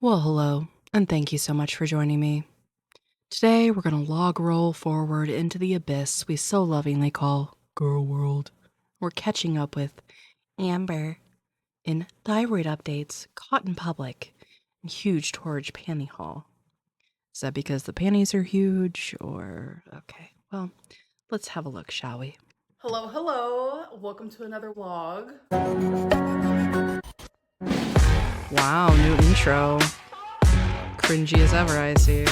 Well, hello, and thank you so much for joining me. Today, we're going to log roll forward into the abyss we so lovingly call gorlworld. We're catching up with Amber in thyroid updates, caught in public, and huge Torridge panty haul. Is that because the panties are huge, or... Okay, well, let's have a look, shall we? Hello. Welcome to another vlog. Wow, new intro. Cringy as ever, I see.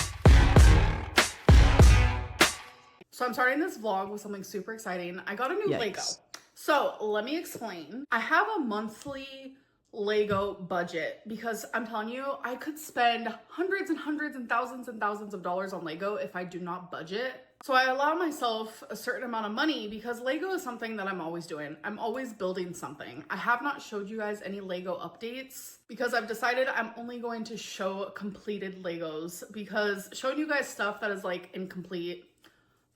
So I'm starting this vlog with something super exciting. I got a new Yikes. Lego. So let me explain. I have a monthly Lego budget because I'm telling you, I could spend hundreds and thousands of dollars on Lego if I do not budget. So I allow myself a certain amount of money because Lego is something that I'm always doing. I'm always building something. I have not showed you guys any Lego updates because I've decided I'm only going to show completed Legos because showing you guys stuff that is like incomplete,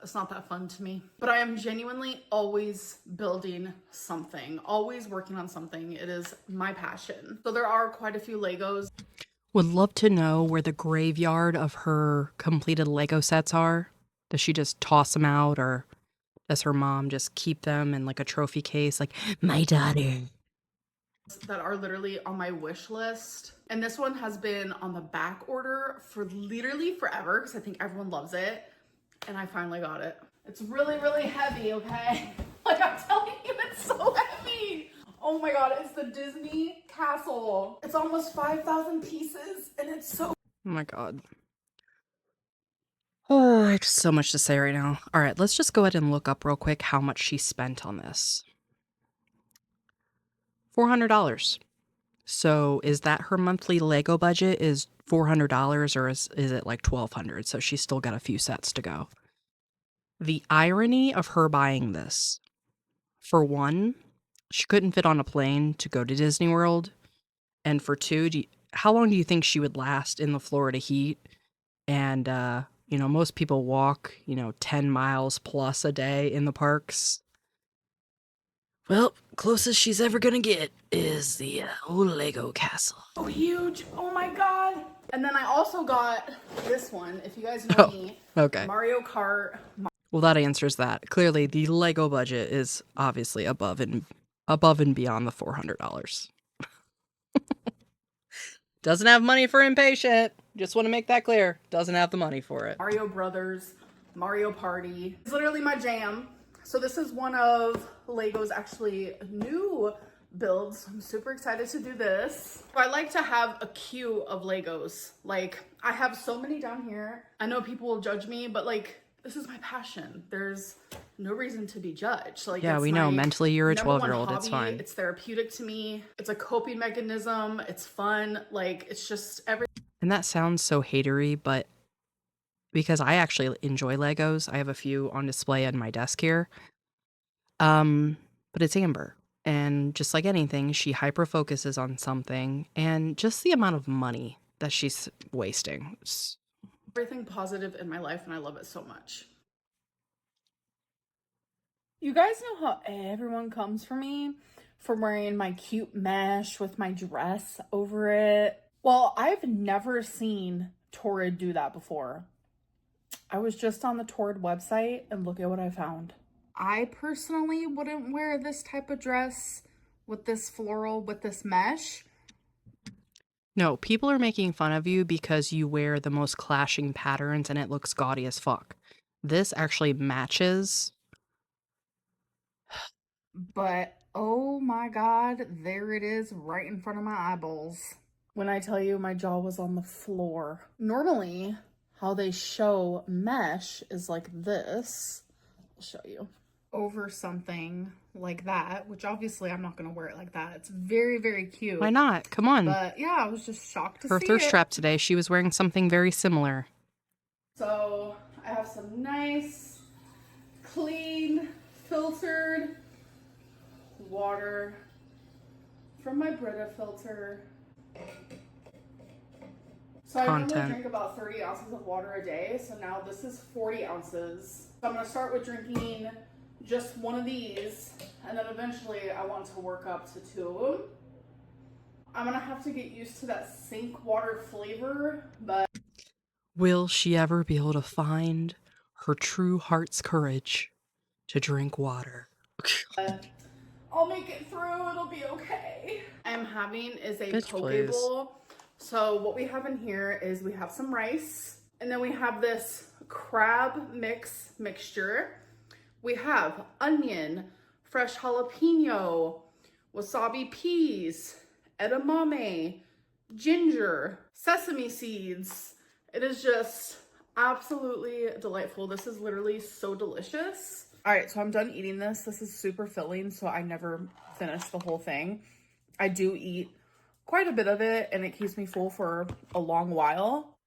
it's not that fun to me. But I am genuinely always building something, always working on something. It is my passion. So there are quite a few Legos. Would love to know where the graveyard of her completed Lego sets are. Does she just toss them out, or does her mom just keep them in like a trophy case? Like, my daughter. That are literally on my wish list. And this one has been on the back order for literally forever because I think everyone loves it. And I finally got it. It's really heavy, okay? Like I'm telling you, it's so heavy. Oh my God, it's the Disney castle. It's almost 5,000 pieces and it's so... Oh my God. Oh, I have so much to say right now. All right, let's just go ahead and look up real quick how much she spent on this. $400. So is that her monthly Lego budget is $400, or is it like $1,200? So she's still got a few sets to go. The irony of her buying this. For one, she couldn't fit on a plane to go to Disney World. And for two, how long do you think she would last in the Florida heat? And, most people walk, 10 miles plus a day in the parks. Well, closest she's ever gonna get is the old Lego castle. Oh, huge. Oh my God. And then I also got this one, if you guys know me. Okay. Mario Kart. Well, that answers that. Clearly, the Lego budget is obviously above and beyond the $400. Doesn't have money for impatient. Just want to make that clear. Doesn't have the money for it. Mario Brothers, Mario Party. It's literally my jam. So this is one of Lego's actually new builds. I'm super excited to do this. I like to have a queue of Legos. Like I have so many down here. I know people will judge me, but like this is my passion. There's no reason to be judged. So, like, yeah, we know. Mentally, you're a 12-year-old. It's fine. It's therapeutic to me. It's a coping mechanism. It's fun. Like, it's just everything. And that sounds so hatery, but because I actually enjoy Legos, I have a few on display on my desk here. But it's Amber. And just like anything, she hyper-focuses on something, and just the amount of money that she's wasting. Everything positive in my life, and I love it so much. You guys know how everyone comes for me for wearing my cute mesh with my dress over it. Well, I've never seen Torrid do that before. I was just on the Torrid website and look at what I found. I personally wouldn't wear this type of dress with this floral, with this mesh. No, people are making fun of you because you wear the most clashing patterns and it looks gaudy as fuck. This actually matches. But oh my God, there it is right in front of my eyeballs. When I tell you my jaw was on the floor. Normally, how they show mesh is like this. I'll show you. Over something like that, which obviously I'm not going to wear it like that. It's very cute. Why not? Come on. But yeah, I was just shocked to see her thirst it. trap today, she was wearing something very similar. So I have some nice, clean, filtered water from my Brita filter. So I normally drink about 30 ounces of water a day. So now this is 40 ounces. So I'm going to start with drinking just one of these. And then eventually I want to work up to 2 of them. I'm gonna have to get used to that sink water flavor, but Will she ever be able to find her true heart's courage to drink water? I'll make it through. It'll be okay. I'm having is a Bitch, poke please. bowl. So what we have in here is we have some rice, and then we have this crab mixture. We have onion, fresh jalapeno, wasabi peas, edamame, ginger, sesame seeds. It is just absolutely delightful. This is literally so delicious. All right, so I'm done eating this. This is super filling, so I never finish the whole thing. I do eat quite a bit of it, and it keeps me full for a long while.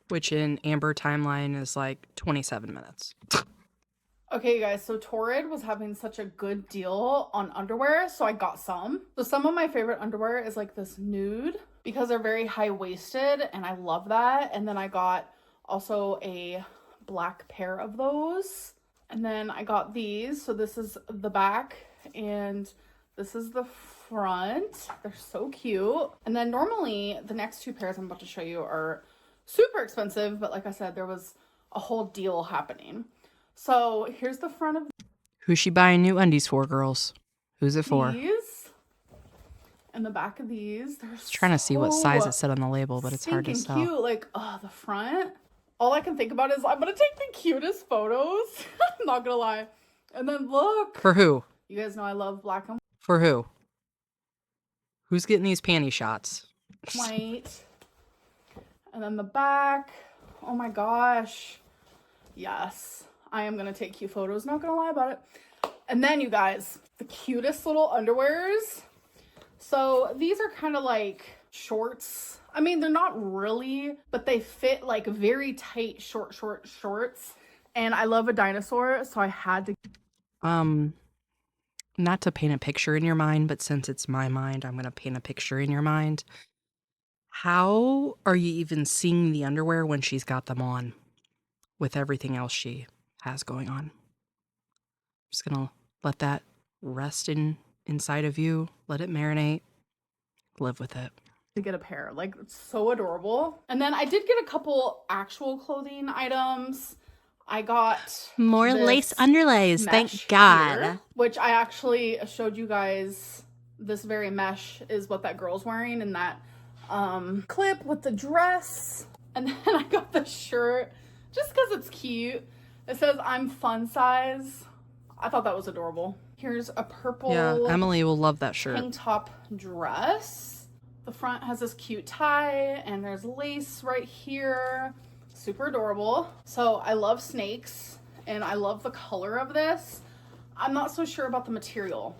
Which in Amber timeline is like 27 minutes. Okay, you guys, so Torrid was having such a good deal on underwear, so I got some. So some of my favorite underwear is like this nude because they're very high-waisted, and I love that. And then I got also a black pair of those. And then I got these. So this is the back and this is the front. They're so cute. And then normally the next two pairs I'm about to show you are super expensive, but like I said, there was a whole deal happening. So here's the front of Who's she buying new undies for, girls? Who's it for? these and the back of these. They're Trying to see what size it so said on the label, but it's hard to stinking tell. cute. Like, the front. All I can think about is I'm gonna take the cutest photos. I'm not gonna lie. And then look. For who? You guys know I love black and For who? Who's getting these panty shots? white. And then the back. Oh my gosh. Yes. I am gonna take cute photos. Not gonna lie about it. And then you guys, the cutest little underwears. So these are kind of like shorts. I mean, they're not really, but they fit like very tight, shorts. And I love a dinosaur, so I had to. Not to paint a picture in your mind, but since it's my mind, I'm gonna paint a picture in your mind. How are you even seeing the underwear when she's got them on with everything else she has going on? Just gonna let that rest inside of you, let it marinate, live with it. To get a pair. Like, it's so adorable. And then I did get a couple actual clothing items. I got More lace underlays, thank mesh God. here, which I actually showed you guys. This very mesh is what that girl's wearing in that clip with the dress. And then I got the shirt just because it's cute. It says I'm fun size. I thought that was adorable. Here's a purple Emily will love that shirt. tank top dress. The front has this cute tie and there's lace right here. Super adorable. So I love snakes and I love the color of this. I'm not so sure about the material.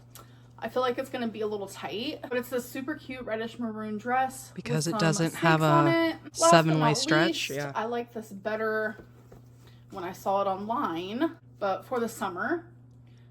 I feel like it's going to be a little tight, but it's this super cute reddish maroon dress because with it some doesn't snakes have on a it. Last but seven-way not stretch. least, Yeah. I like this better when I saw it online, but for the summer,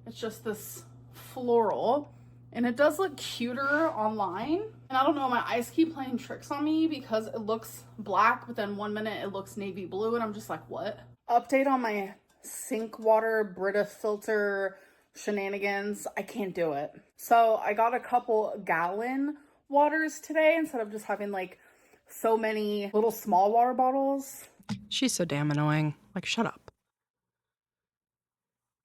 it's just this floral. And it does look cuter online. And I don't know, my eyes keep playing tricks on me because it looks black, but then 1 minute it looks navy blue. And I'm just like, what? Update on my sink water Brita filter shenanigans. I can't do it. So I got a couple gallon waters today instead of just having like so many little small water bottles. She's so damn annoying. Like, shut up.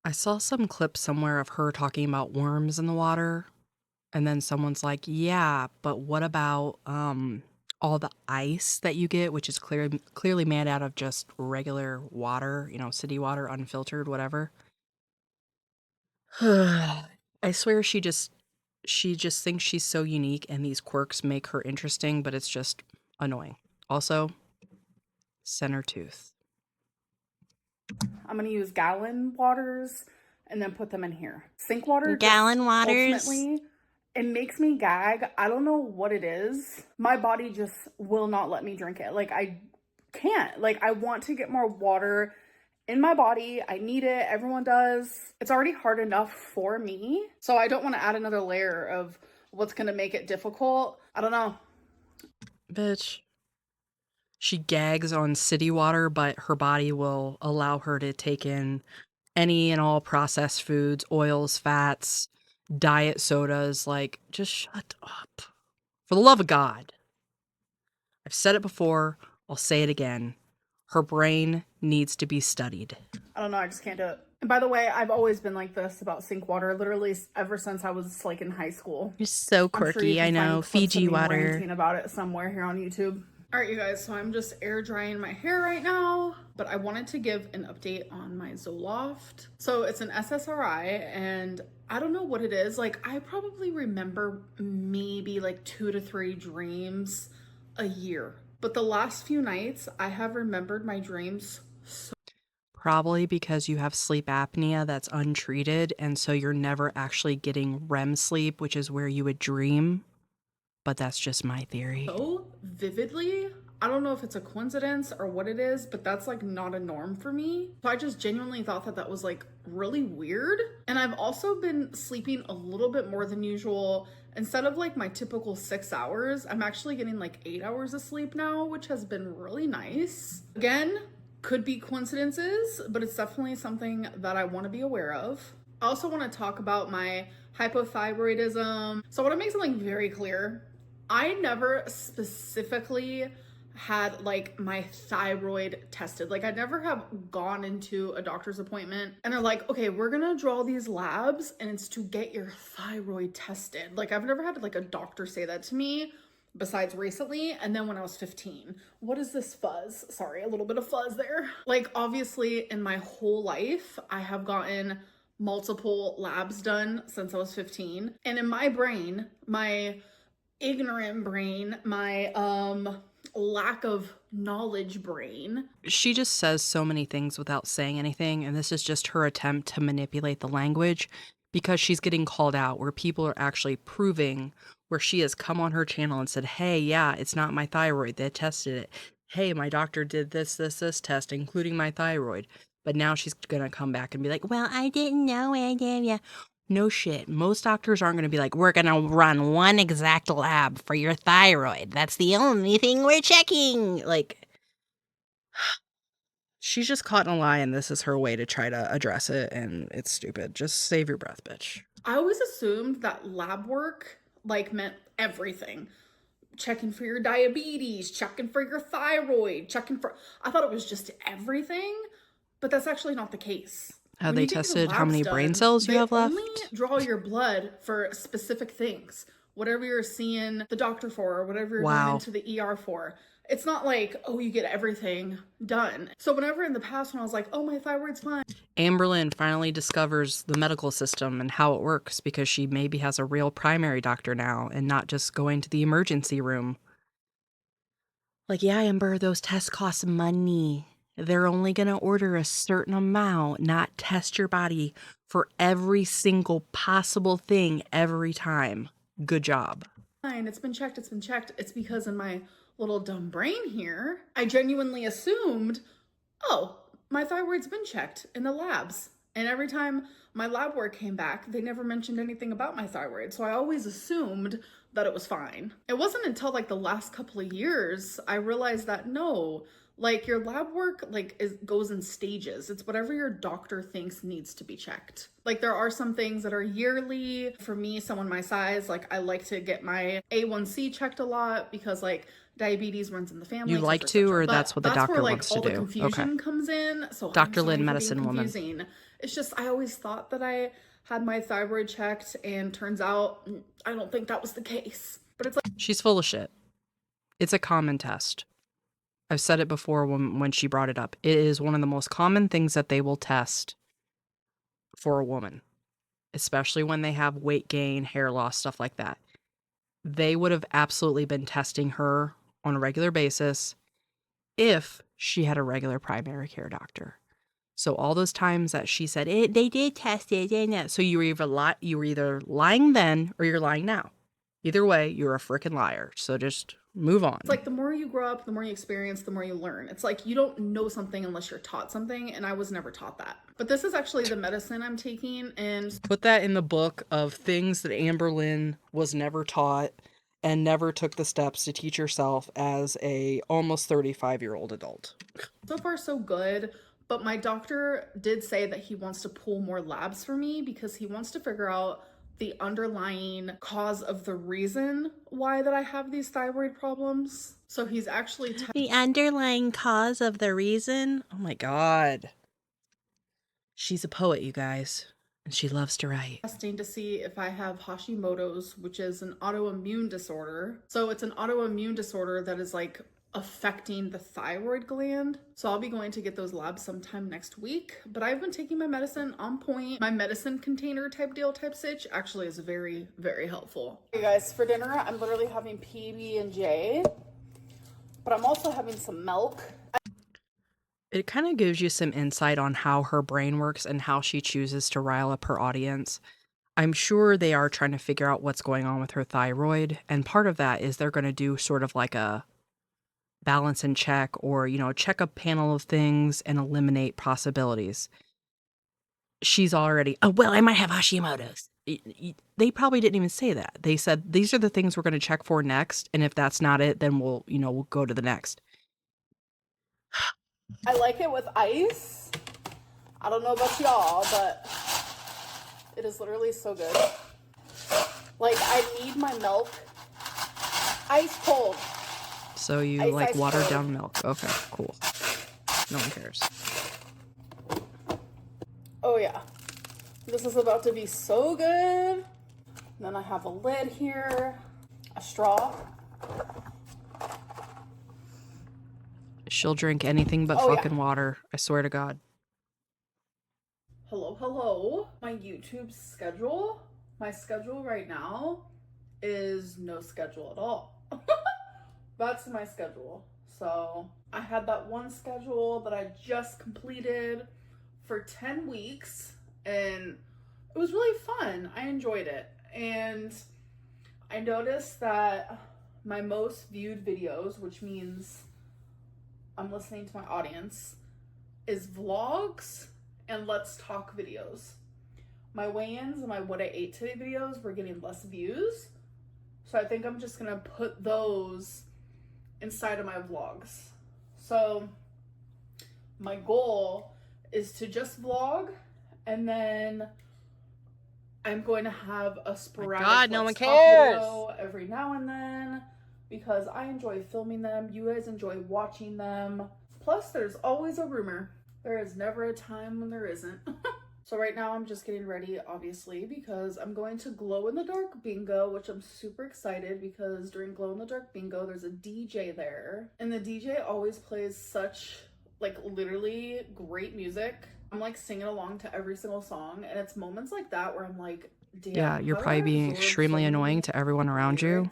I saw some clip somewhere of her talking about worms in the water. And then someone's like, yeah, but what about all the ice that you get, which is clearly made out of just regular water, city water, unfiltered, whatever. I swear she just thinks she's so unique and these quirks make her interesting, but it's just annoying. Also, center tooth. I'm going to use gallon waters and then put them in here. Sink water. Gallon waters. Ultimately, it makes me gag. I don't know what it is. My body just will not let me drink it. Like, I can't. Like, I want to get more water in my body. I need it. Everyone does. It's already hard enough for me. So I don't want to add another layer of what's going to make it difficult. I don't know. Bitch. She gags on city water, but her body will allow her to take in any and all processed foods, oils, fats, diet sodas. Like, just shut up. For the love of God. I've said it before. I'll say it again. Her brain needs to be studied. I don't know, I just can't do it. And by the way, I've always been like this about sink water, literally ever since I was like in high school. You're so I'm sure you quirky, I can know. find clips of Fiji me water. ranting about it somewhere here on YouTube. All right, you guys, so I'm just air drying my hair right now, but I wanted to give an update on my Zoloft. So it's an SSRI, and I don't know what it is. Like, I probably remember maybe like 2 to 3 dreams a year. But the last few nights, I have remembered my dreams so. Probably because you have sleep apnea that's untreated, and so you're never actually getting REM sleep, which is where you would dream. But that's just my theory. So vividly. I don't know if it's a coincidence or what it is, but that's like not a norm for me. So I just genuinely thought that that was like really weird. And I've also been sleeping a little bit more than usual. Instead of like my typical 6 hours, I'm actually getting like 8 hours of sleep now, which has been really nice. Again, could be coincidences, but it's definitely something that I want to be aware of. I also want to talk about my hypothyroidism. So I want to make something very clear. I never specifically had like my thyroid tested. Like I never have gone into a doctor's appointment and they're like, okay, we're gonna draw these labs and it's to get your thyroid tested. Like I've never had like a doctor say that to me besides recently. And then when I was 15, what is this fuzz? Sorry, a little bit of fuzz there. Like obviously in my whole life, I have gotten multiple labs done since I was 15. And in my brain, my ignorant brain, my lack of knowledge brain. She just says so many things without saying anything, and this is just her attempt to manipulate the language because she's getting called out where people are actually proving where she has come on her channel and said, hey, yeah, it's not my thyroid. They tested it. Hey, my doctor did this test, including my thyroid. But now she's going to come back and be like, well, I didn't know it. Yeah. No shit. Most doctors aren't going to be like, we're going to run one exact lab for your thyroid. That's the only thing we're checking. Like, she's just caught in a lie, and this is her way to try to address it, and it's stupid. Just save your breath, bitch. I always assumed that lab work like meant everything. Checking for your diabetes, checking for your thyroid, checking for, I thought it was just everything, but that's actually not the case. Have When they you get your tested how labs many brain done, cells you they have left? only draw your blood for specific things. Whatever you're seeing the doctor for, or whatever you're going into the ER for. It's not like, oh, you get everything done. So whenever in the past when I was like, oh, my thyroid's fine. Amberlynn finally discovers the medical system and how it works because she maybe has a real primary doctor now and not just going to the emergency room. Like, yeah, Amber, those tests cost money. They're only going to order a certain amount, not test your body for every single possible thing every time. Good job. Fine, it's been checked, it's been checked. It's because in my little dumb brain here, I genuinely assumed, oh, my thyroid's been checked in the labs. And every time my lab work came back, they never mentioned anything about my thyroid. So I always assumed that it was fine. It wasn't until like the last couple of years I realized that no, like your lab work goes in stages. It's whatever your doctor thinks needs to be checked. Like there are some things that are yearly. For me, someone my size, like I like to get my A1C checked a lot because like diabetes runs in the family. You like to, or that's what the doctor wants to do? That's where like all the confusion comes in. So Dr. I'm sorry Lynn, for medicine being woman. confusing. It's just I always thought that I had my thyroid checked, and turns out I don't think that was the case. But it's like she's full of shit. It's a common test. I've said it before when she brought it up. It is one of the most common things that they will test for a woman, especially when they have weight gain, hair loss, stuff like that. They would have absolutely been testing her on a regular basis if she had a regular primary care doctor. So all those times that she said, they did test it. So you were either lying then or you're lying now. Either way, you're a freaking liar. So just move on. It's like the more you grow up, the more you experience, the more you learn. It's like you don't know something unless you're taught something, and I was never taught that. But this is actually the medicine I'm taking, and put that in the book of things that Amberlynn was never taught and never took the steps to teach herself as a almost 35-year-old adult. So far, so good. But my doctor did say that he wants to pull more labs for me because he wants to figure out the underlying cause of the reason why that I have these thyroid problems. So he's actually the underlying cause of the reason. Oh my God. She's a poet, you guys, and she loves to write. testing to see if I have Hashimoto's, which is an autoimmune disorder. So it's an autoimmune disorder that is like affecting the thyroid gland. So I'll be going to get those labs sometime next week, but I've been taking my medicine on point. My medicine container type deal type stitch actually is very, very helpful. Hey guys, for dinner, I'm literally having PB&J, but I'm also having some milk. It kind of gives you some insight on how her brain works and how she chooses to rile up her audience. I'm sure they are trying to figure out what's going on with her thyroid, and part of that is they're going to do sort of like a balance and check, or, check a panel of things and eliminate possibilities. She's already, oh, well, I might have Hashimoto's. They probably didn't even say that. They said, these are the things we're going to check for next, and if that's not it, then we'll go to the next. I like it with ice. I don't know about y'all, but it is literally so good. Like, I need my milk ice cold. So you like watered down milk. Okay, cool. No one cares. Oh yeah. This is about to be so good. And then I have a lid here, a straw. She'll drink anything but fucking water. I swear to God. Hello. My YouTube schedule. My schedule right now is no schedule at all. That's my schedule. So I had that one schedule that I just completed for 10 weeks and it was really fun. I enjoyed it. And I noticed that my most viewed videos, which means I'm listening to my audience, is vlogs and let's talk videos. My weigh-ins and my what I ate today videos were getting less views. So I think I'm just gonna put those inside of my vlogs. So my goal is to just vlog, and then I'm going to have a sporadic video every now and then because I enjoy filming them. You guys enjoy watching them. Plus, there's always a rumor. There is never a time when there isn't. So right now I'm just getting ready, obviously, because I'm going to glow in the dark bingo, which I'm super excited because during glow in the dark bingo, there's a DJ there. And the DJ always plays such, like, literally great music. I'm like singing along to every single song, and it's moments like that where I'm like, damn. Yeah, you're probably being extremely annoying to everyone around you.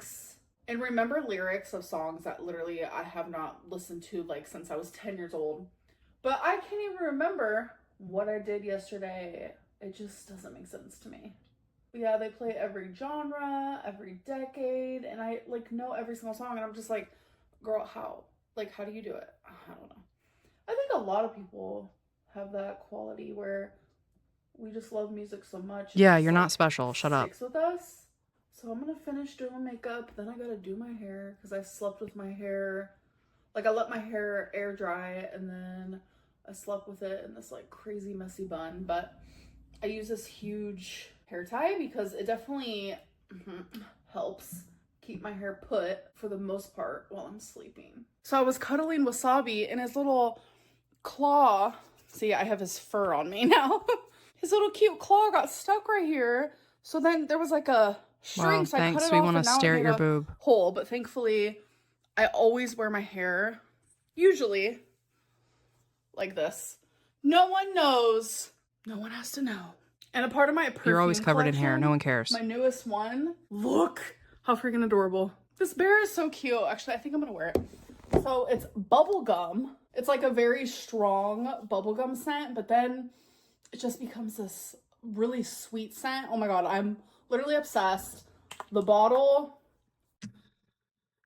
And remember lyrics of songs that literally I have not listened to like since I was 10 years old. But I can't even remember what I did yesterday. It just doesn't make sense to me. But yeah, they play every genre, every decade, and I like know every single song, and I'm just like, girl, how? Like, how do you do it? I don't know. I think a lot of people have that quality where we just love music so much. Yeah, you're not special. Shut up. Sticks with us. So I'm gonna finish doing my makeup, then I gotta do my hair because I slept with my hair. Like, I let my hair air dry and then I slept with it in this like crazy messy bun, but I use this huge hair tie because it definitely helps keep my hair put for the most part while I'm sleeping. So I was cuddling Wasabi and his little claw, see, I have his fur on me now. His little cute claw got stuck right here. So then there was like a shrink, so I cut it off, want to stare at your boob. Hole, but thankfully I always wear my hair usually like this. No one knows. No one has to know. And a part of my perfume You're always covered in hair. No one cares. My newest one. Look how freaking adorable. This bear is so cute. Actually, I think I'm gonna wear it. So it's bubblegum. It's like a very strong bubblegum scent, but then it just becomes this really sweet scent. Oh my god, I'm literally obsessed. The bottle.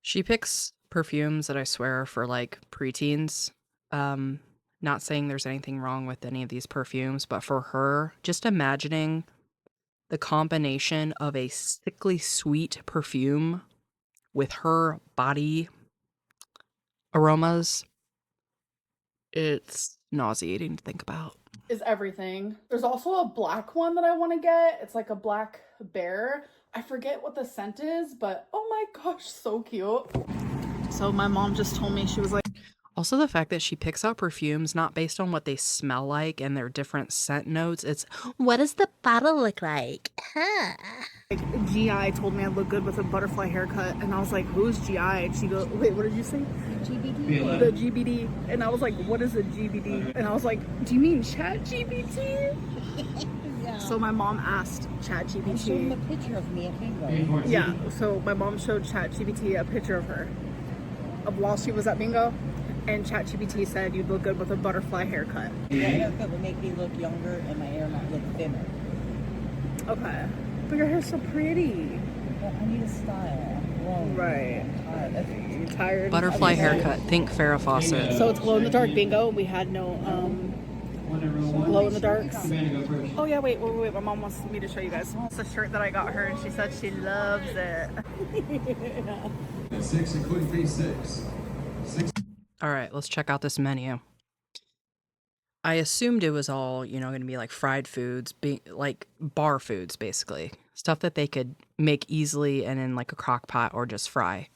She picks perfumes that I swear are for like preteens. Not saying there's anything wrong with any of these perfumes, but for her, just imagining the combination of a sickly sweet perfume with her body aromas, it's nauseating to think about. is everything. There's also a black one that I want to get. It's like a black bear. I forget what the scent is, but oh my gosh, so cute. So my mom just told me, she was like, Also, the fact that she picks out perfumes not based on what they smell like and their different scent notes. It's, what does the bottle look like? Huh. like GI told me I look good with a butterfly haircut, and I was like, who's GI? And she goes, wait, what did you say? GBD. The GBD. And I was like, what is a GBD? And I was like, do you mean Chat GBT? Yeah. So my mom asked Chat I showed him a GBT. picture of me at bingo. Yeah, so my mom showed Chat GBT a picture of her of while she was at bingo, and Chat GBT said you'd look good with a butterfly haircut. That haircut would make me look younger and my hair not look thinner. Okay, but your hair's so pretty. But I need a style. I'm grown. Right. I'm tired. You tired? Butterfly haircut. Think Farrah Fawcett. So it's glow in the dark bingo. We had no glow in the darks. Oh yeah, wait. My mom wants me to show you guys. It's a shirt that I got her, and she said she loves it. 6, including fee 6. All right, let's check out this menu. I assumed it was all, going to be like fried foods, like bar foods, basically. Stuff that they could make easily and in like a crock pot or just fry.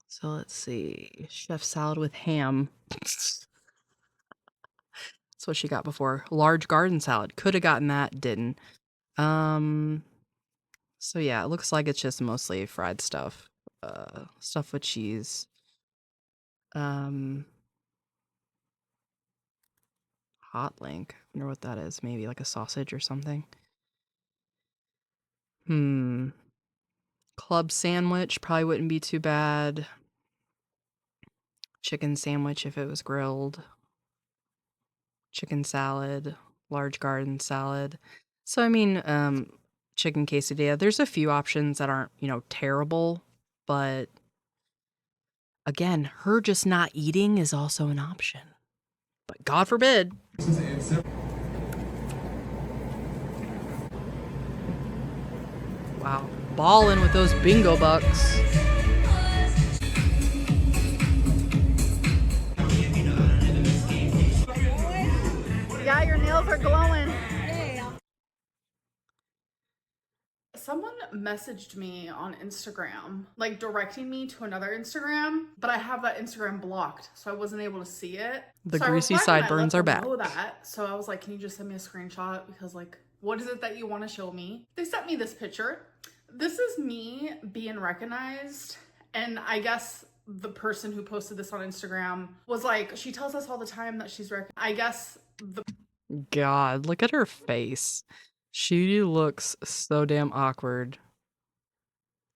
So let's see. Chef salad with ham. That's what she got before. Large garden salad. Could have gotten that, didn't. So yeah, it looks like it's just mostly fried stuff. Stuff with cheese. Hot link. I wonder what that is. Maybe like a sausage or something. Club sandwich probably wouldn't be too bad. Chicken sandwich if it was grilled. Chicken salad. Large garden salad. So I mean, chicken quesadilla. There's a few options that aren't, terrible, but again, her just not eating is also an option. But God forbid. Wow. Ballin' with those bingo bucks. Yeah, your nails are glowing. Someone messaged me on Instagram, like directing me to another Instagram, but I have that Instagram blocked, so I wasn't able to see it. The So I greasy replied and I sideburns let are them back. know that. So I was like, can you just send me a screenshot? Because like, what is it that you want to show me? They sent me this picture. This is me being recognized. And I guess the person who posted this on Instagram was like, she tells us all the time that she's recognized. I guess the God, look at her face. She looks so damn awkward.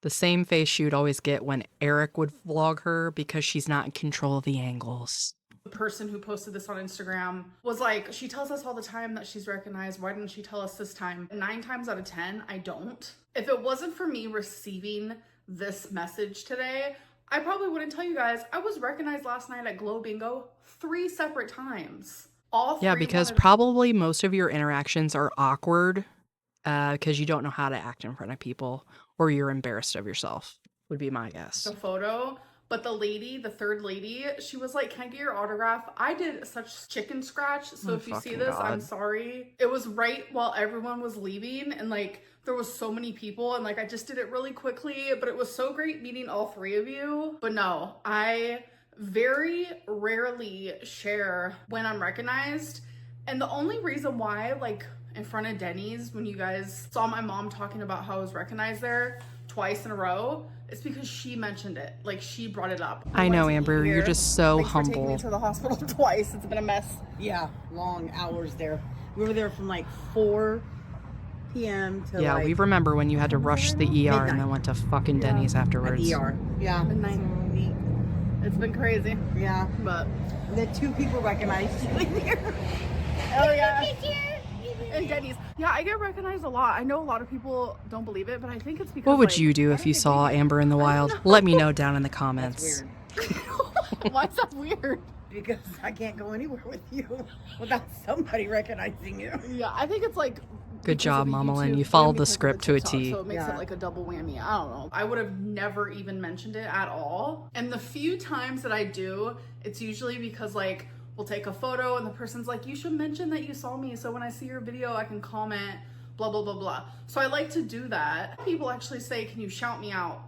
The same face she would always get when Eric would vlog her because she's not in control of the angles. person who posted this on Instagram was like, she tells us all the time that she's recognized. Why didn't she tell us this time? 9 times out of 10, I don't. If it wasn't for me receiving this message today, I probably wouldn't tell you guys. I was recognized last night at Glow Bingo 3 separate times. All 3 Yeah, because probably most of your interactions are awkward because you don't know how to act in front of people or you're embarrassed of yourself, would be my guess. the photo. But the lady, the third lady, she was like, can I get your autograph? I did such chicken scratch. So Oh, if you see fucking this, I'm God. sorry. It was right while everyone was leaving, and like there was so many people, and like I just did it really quickly, but it was so great meeting all 3 of you. But no, I very rarely share when I'm recognized. And the only reason why, like in front of Denny's, when you guys saw my mom talking about how I was recognized there twice in a row, it's because she mentioned it. Like she brought it up. I know, Otherwise, Amber, you're here. just so Thanks for taking me humble. to the hospital twice. It's been a mess. Yeah, long hours there. We were there from like 4 p.m. to Yeah, like we remember when you had to rush the ER Midnight. and then went to fucking Denny's at afterwards. ER. Yeah. Midnight. It's been crazy, Yeah. but The 2 people recognized you in there. oh yeah. And Denny's. Yeah, I get recognized a lot. I know a lot of people don't believe it, but I think it's because What would like, you do if you saw Amber in the wild? Let me know down in the comments. Weird. Why is that weird? Because I can't go anywhere with you without somebody recognizing you. Yeah, I think it's like Good because job, of the Mama Lynn. YouTube You followed and the because of script to a TikTok, T. So it makes Yeah. it like a double whammy. I don't know. I would have never even mentioned it at all. And the few times that I do, it's usually because like We'll take a photo and the person's like, you should mention that you saw me so when I see your video I can comment, blah blah blah blah. So I like to do that. People actually say, can you shout me out?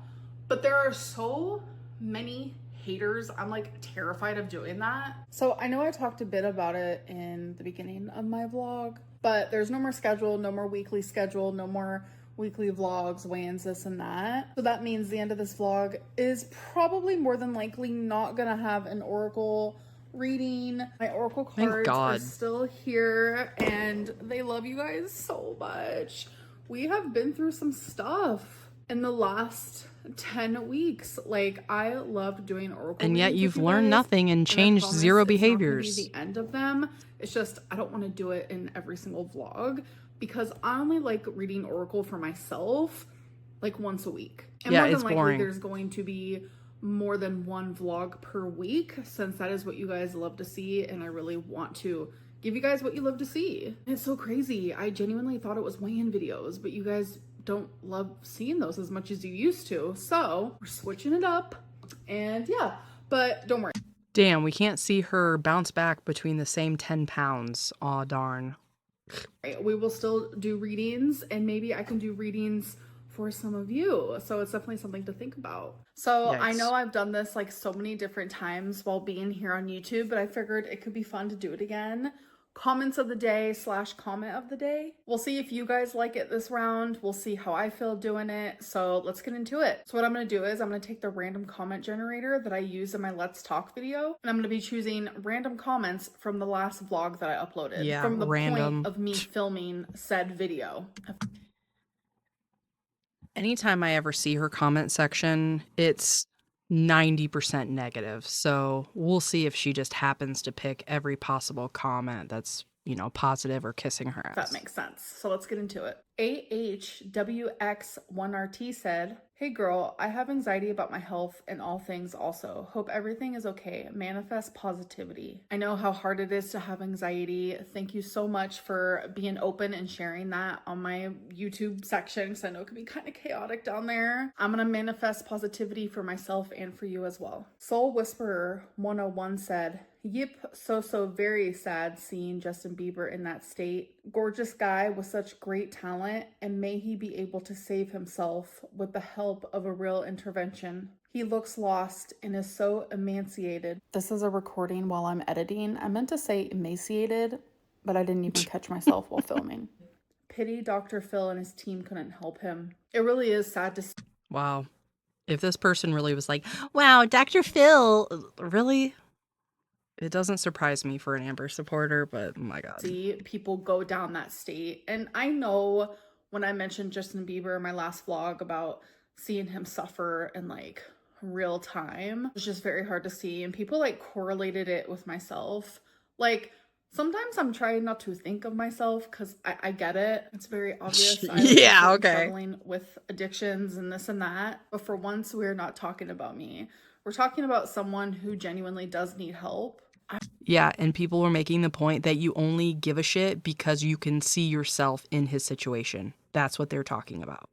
But there are so many haters. I'm like terrified of doing that. So I know I talked a bit about it in the beginning of my vlog, but there's no more schedule, no more weekly schedule, no more weekly vlogs, weigh-ins, this and that. So that means the end of this vlog is probably more than likely not gonna have an oracle reading. My oracle cards are still here and they love you guys so much. We have been through some stuff in the last 10 weeks. Like, I love doing oracle and yet readings you've with you learned guys, nothing and changed I promise zero it's not gonna behaviors. be the end of them. It's just I don't want to do it in every single vlog because I only like reading oracle for myself like once a week. And yeah, more than it's likely boring. there's going to be more than one vlog per week since that is what you guys love to see and I really want to give you guys what you love to see. It's so crazy. I genuinely thought it was weigh-in videos, but you guys don't love seeing those as much as you used to. So we're switching it up and yeah, but don't worry. Damn, we can't see her bounce back between the same 10 pounds. Aw, darn. We will still do readings and maybe I can do readings for some of you. So it's definitely something to think about. So Yikes. I know I've done this like so many different times while being here on YouTube, but I figured it could be fun to do it again. Comments of the day / comment of the day. We'll see if you guys like it this round. We'll see how I feel doing it. So let's get into it. So what I'm going to do is I'm going to take the random comment generator that I use in my Let's Talk video. And I'm going to be choosing random comments from the last vlog that I uploaded. Yeah, from the random. point of me filming said video. Anytime I ever see her comment section, it's 90% negative. So we'll see if she just happens to pick every possible comment that's, you know, positive or kissing her ass. That makes sense. So let's get into it. AHWX1RT said, hey girl, I have anxiety about my health and all things also. Hope everything is okay. Manifest positivity. I know how hard it is to have anxiety. Thank you so much for being open and sharing that on my YouTube section because I know it can be kind of chaotic down there. I'm going to manifest positivity for myself and for you as well. Soul Whisperer 101 said, yep, so very sad seeing Justin Bieber in that state. Gorgeous guy with such great talent, and may he be able to save himself with the help of a real intervention. He looks lost and is so emaciated. This is a recording while I'm editing. I meant to say emaciated, but I didn't even catch myself while filming. Pity Dr. Phil and his team couldn't help him. It really is sad to see. Wow. If this person really was like, wow, Dr. Phil, really? It doesn't surprise me for an Amber supporter, but oh my God. See people go down that state. And I know when I mentioned Justin Bieber in my last vlog about seeing him suffer in like real time, it's just very hard to see. And people like correlated it with myself. Like sometimes I'm trying not to think of myself because I get it. It's very obvious. Yeah, okay. Struggling with addictions and this and that. But for once, we're not talking about me. We're talking about someone who genuinely does need help. Yeah, and people were making the point that you only give a shit because you can see yourself in his situation. That's what they're talking about.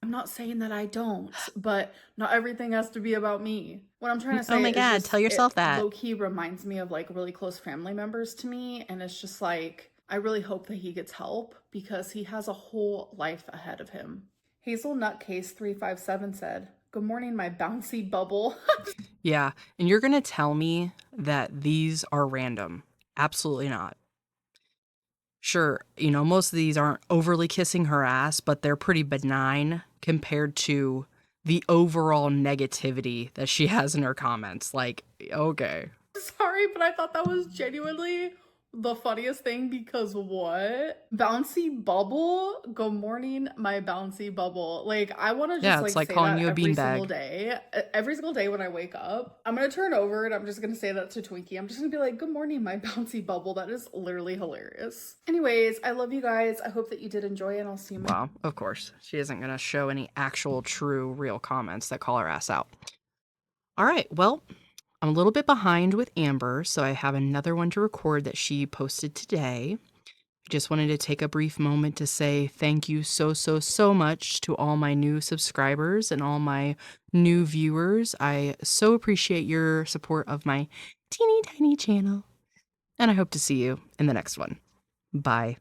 I'm not saying that I don't, but not everything has to be about me. What I'm trying to say oh my is God, just, tell yourself that. Low-key reminds me of like really close family members to me, and it's just like, I really hope that he gets help because he has a whole life ahead of him. Hazel Nutcase 357 said, good morning, my bouncy bubble. Yeah, and you're going to tell me that these are random. Absolutely not. Sure, you know, most of these aren't overly kissing her ass, but they're pretty benign compared to the overall negativity that she has in her comments. Like, okay. Sorry, but I thought that was genuinely the funniest thing because what? Bouncy bubble? Good morning, my bouncy bubble. Like, I want to just it's like say calling that you a every single beanbag. day. Every single day when I wake up, I'm going to turn over and I'm just going to say that to Twinkie. I'm just going to be like, good morning, my bouncy bubble. That is literally hilarious. Anyways, I love you guys. I hope that you did enjoy it and I'll see you. Wow, of course. She isn't going to show any actual, true, real comments that call her ass out. All right, well, I'm a little bit behind with Amber, so I have another one to record that she posted today. Just wanted to take a brief moment to say thank you so much to all my new subscribers and all my new viewers. I so appreciate your support of my teeny tiny channel. And I hope to see you in the next one. Bye.